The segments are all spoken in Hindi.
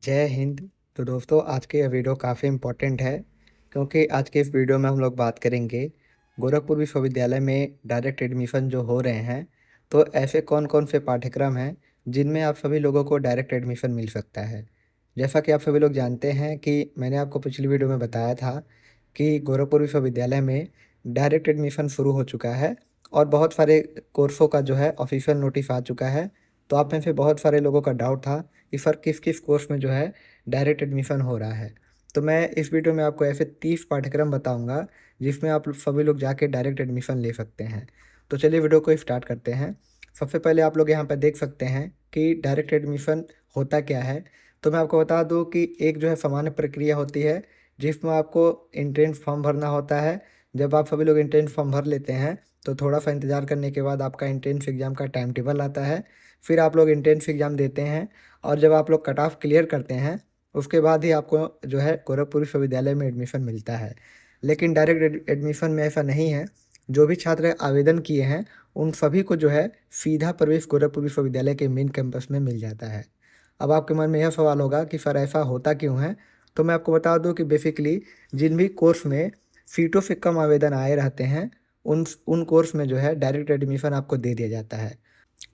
जय हिंद। तो दोस्तों, आज की यह वीडियो काफ़ी इम्पोर्टेंट है क्योंकि आज के इस वीडियो में हम लोग बात करेंगे गोरखपुर विश्वविद्यालय में डायरेक्ट एडमिशन जो हो रहे हैं। तो ऐसे कौन कौन से पाठ्यक्रम हैं जिनमें आप सभी लोगों को डायरेक्ट एडमिशन मिल सकता है। जैसा कि आप सभी लोग जानते हैं कि मैंने आपको पिछली वीडियो में बताया था कि गोरखपुर विश्वविद्यालय में डायरेक्ट एडमिशन शुरू हो चुका है और बहुत सारे कोर्सों का जो है ऑफिशियल नोटिस आ चुका है। तो आप में से बहुत सारे लोगों का डाउट था कि सर किस किस कोर्स में जो है डायरेक्ट एडमिशन हो रहा है। तो मैं इस वीडियो में आपको ऐसे 30 पाठ्यक्रम बताऊंगा जिसमें आप सभी लोग जाके डायरेक्ट एडमिशन ले सकते हैं। तो चलिए वीडियो को स्टार्ट करते हैं। सबसे पहले आप लोग यहाँ पर देख सकते हैं कि डायरेक्ट एडमिशन होता क्या है। तो मैं आपको बता दूँ कि एक जो है सामान्य प्रक्रिया होती है जिसमें आपको एंट्रेंस फॉर्म भरना होता है। जब आप सभी लोग एंट्रेंस फॉर्म भर लेते हैं तो थोड़ा सा इंतज़ार करने के बाद आपका एंट्रेंस एग्ज़ाम का टाइम टेबल आता है। फिर आप लोग एंट्रेंस एग्ज़ाम देते हैं और जब आप लोग कट ऑफ क्लियर करते हैं उसके बाद ही आपको जो है गोरखपुर विश्वविद्यालय में एडमिशन मिलता है। लेकिन डायरेक्ट एडमिशन में ऐसा नहीं है। जो भी छात्र आवेदन किए हैं उन सभी को जो है सीधा प्रवेश गोरखपुर विश्वविद्यालय के मेन कैंपस में मिल जाता है। अब आपके मन में यह सवाल होगा कि सर ऐसा होता क्यों है। तो मैं आपको बता दूं कि बेसिकली जिन भी कोर्स में सीटों से कम आवेदन आए रहते हैं उन कोर्स में जो है डायरेक्ट एडमिशन आपको दे दिया जाता है।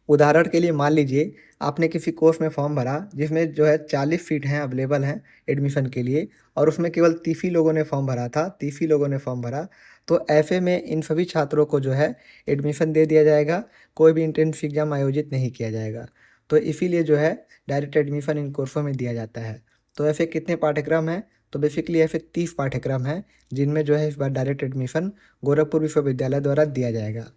उदाहरण के लिए मान लीजिए आपने किसी कोर्स में फॉर्म भरा जिसमें जो है 40 सीट हैं अवेलेबल हैं एडमिशन के लिए और उसमें केवल 30 ही लोगों ने फॉर्म भरा था, 30 ही लोगों ने फॉर्म भरा। तो ऐसे में इन सभी छात्रों को जो है एडमिशन दे दिया जाएगा, कोई भी एंट्रेंस एग्जाम आयोजित नहीं किया जाएगा। तो इसीलिए जो है डायरेक्ट एडमिशन इन कोर्सों में दिया जाता है। तो ऐसे कितने पाठ्यक्रम हैं? तो बेसिकली ऐसे 30 पाठ्यक्रम हैं जिनमें जो है इस बार डायरेक्ट एडमिशन गोरखपुर विश्वविद्यालय द्वारा दिया जाएगा।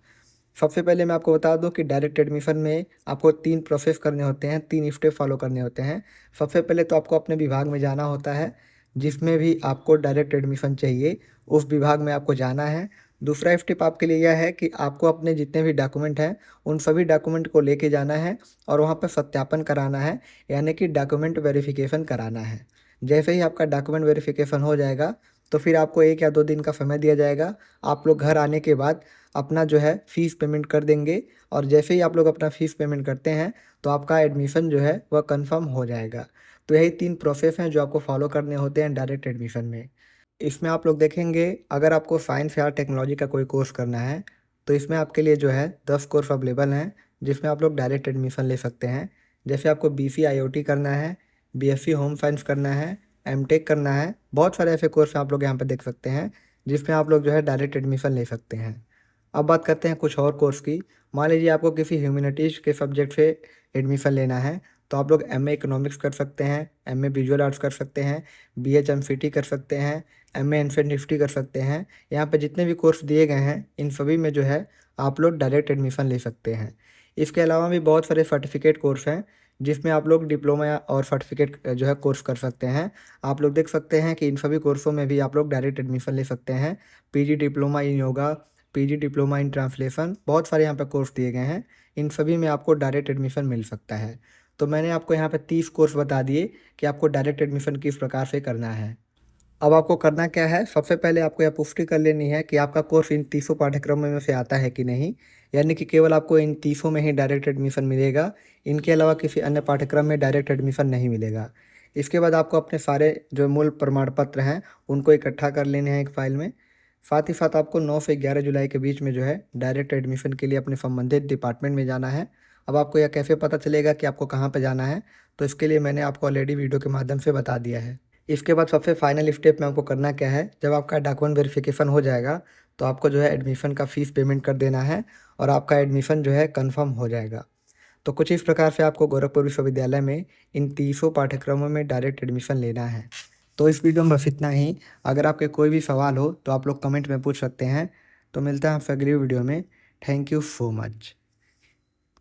सबसे पहले मैं आपको बता दूं कि डायरेक्ट एडमिशन में आपको 3 प्रोसेस करने होते हैं, 3 स्टेप फॉलो करने होते हैं। सबसे पहले तो आपको अपने विभाग में जाना होता है, जिसमें भी आपको डायरेक्ट एडमिशन चाहिए उस विभाग में आपको जाना है। दूसरा स्टेप आपके लिए यह है कि आपको अपने जितने भी डॉक्यूमेंट हैं उन सभी डॉक्यूमेंट को लेके जाना है और वहाँ पर सत्यापन कराना है, यानी कि डॉक्यूमेंट वेरिफिकेशन कराना है। जैसे ही आपका डॉक्यूमेंट वेरिफिकेशन हो जाएगा तो फिर आपको 1 या 2 दिन का समय दिया जाएगा। आप लोग घर आने के बाद अपना जो है फ़ीस पेमेंट कर देंगे और जैसे ही आप लोग अपना फ़ीस पेमेंट करते हैं तो आपका एडमिशन जो है वह कंफर्म हो जाएगा। तो यही 3 प्रोसेस हैं जो आपको फॉलो करने होते हैं डायरेक्ट एडमिशन में। इसमें आप लोग देखेंगे अगर आपको साइंस या टेक्नोलॉजी का कोई कोर्स करना है तो इसमें आपके लिए जो है 10 कोर्स अवेलेबल हैं जिसमें आप लोग डायरेक्ट एडमिशन ले सकते हैं। जैसे आपको बीसी आईओटी करना है, बीएससी होम साइंस करना है, एमटेक करना है, बहुत सारे ऐसे कोर्स आप लोग यहाँ पर देख सकते हैं जिसमें आप लोग जो है डायरेक्ट एडमिशन ले सकते हैं। अब बात करते हैं कुछ और कोर्स की। मान लीजिए आपको किसी ह्यूमैनिटीज़ के सब्जेक्ट से एडमिशन लेना है तो आप लोग एमए इकोनॉमिक्स कर सकते हैं, एमए विजुअल आर्ट्स कर सकते हैं, बीएचएमसीटी कर सकते हैं, एमए एनफिट निफ्टी कर सकते हैं। यहाँ पे जितने भी कोर्स दिए गए हैं इन सभी में जो है आप लोग डायरेक्ट एडमिशन ले सकते हैं। इसके अलावा भी बहुत सारे सर्टिफिकेट कोर्स हैं जिसमें आप लोग डिप्लोमा और सर्टिफिकेट जो है कोर्स कर सकते हैं। आप लोग देख सकते हैं कि इन सभी कोर्सों में भी आप लोग डायरेक्ट एडमिशन ले सकते हैं। PG diploma in yoga, PG diploma in translation, बहुत सारे यहाँ पे कोर्स दिए गए हैं। इन सभी में आपको डायरेक्ट एडमिशन मिल सकता है। तो मैंने आपको यहाँ पे 30 कोर्स बता दिए कि आपको डायरेक्ट एडमिशन किस प्रकार से करना है। अब आपको करना क्या है, सबसे पहले आपको यह पुष्टि कर लेनी है कि आपका कोर्स इन 30 पाठ्यक्रमों में से आता है कि नहीं, यानी कि केवल आपको इन 30 में ही डायरेक्ट एडमिशन मिलेगा। इनके अलावा किसी अन्य पाठ्यक्रम में डायरेक्ट एडमिशन नहीं मिलेगा। इसके बाद आपको अपने सारे जो मूल प्रमाण पत्र हैं उनको इकट्ठा कर लेने हैं एक फाइल में। साथ ही साथ आपको 9 से 11 जुलाई के बीच में जो है डायरेक्ट एडमिशन के लिए अपने संबंधित डिपार्टमेंट में जाना है। अब आपको यह कैसे पता चलेगा कि आपको कहाँ पर जाना है, तो इसके लिए मैंने आपको ऑलरेडी वीडियो के माध्यम से बता दिया है। इसके बाद सबसे फाइनल स्टेप में आपको करना क्या है, जब आपका डॉक्यूमेंट वेरिफिकेशन हो जाएगा तो आपको जो है एडमिशन का फ़ीस पेमेंट कर देना है और आपका एडमिशन जो है कंफर्म हो जाएगा। तो कुछ इस प्रकार से आपको गोरखपुर विश्वविद्यालय में इन 30 पाठ्यक्रमों में डायरेक्ट एडमिशन लेना है। तो इस वीडियो में बस इतना ही। अगर आपके कोई भी सवाल हो तो आप लोग कमेंट में पूछ सकते हैं। तो मिलते हैं आपसे अगली वीडियो में। Thank you so much.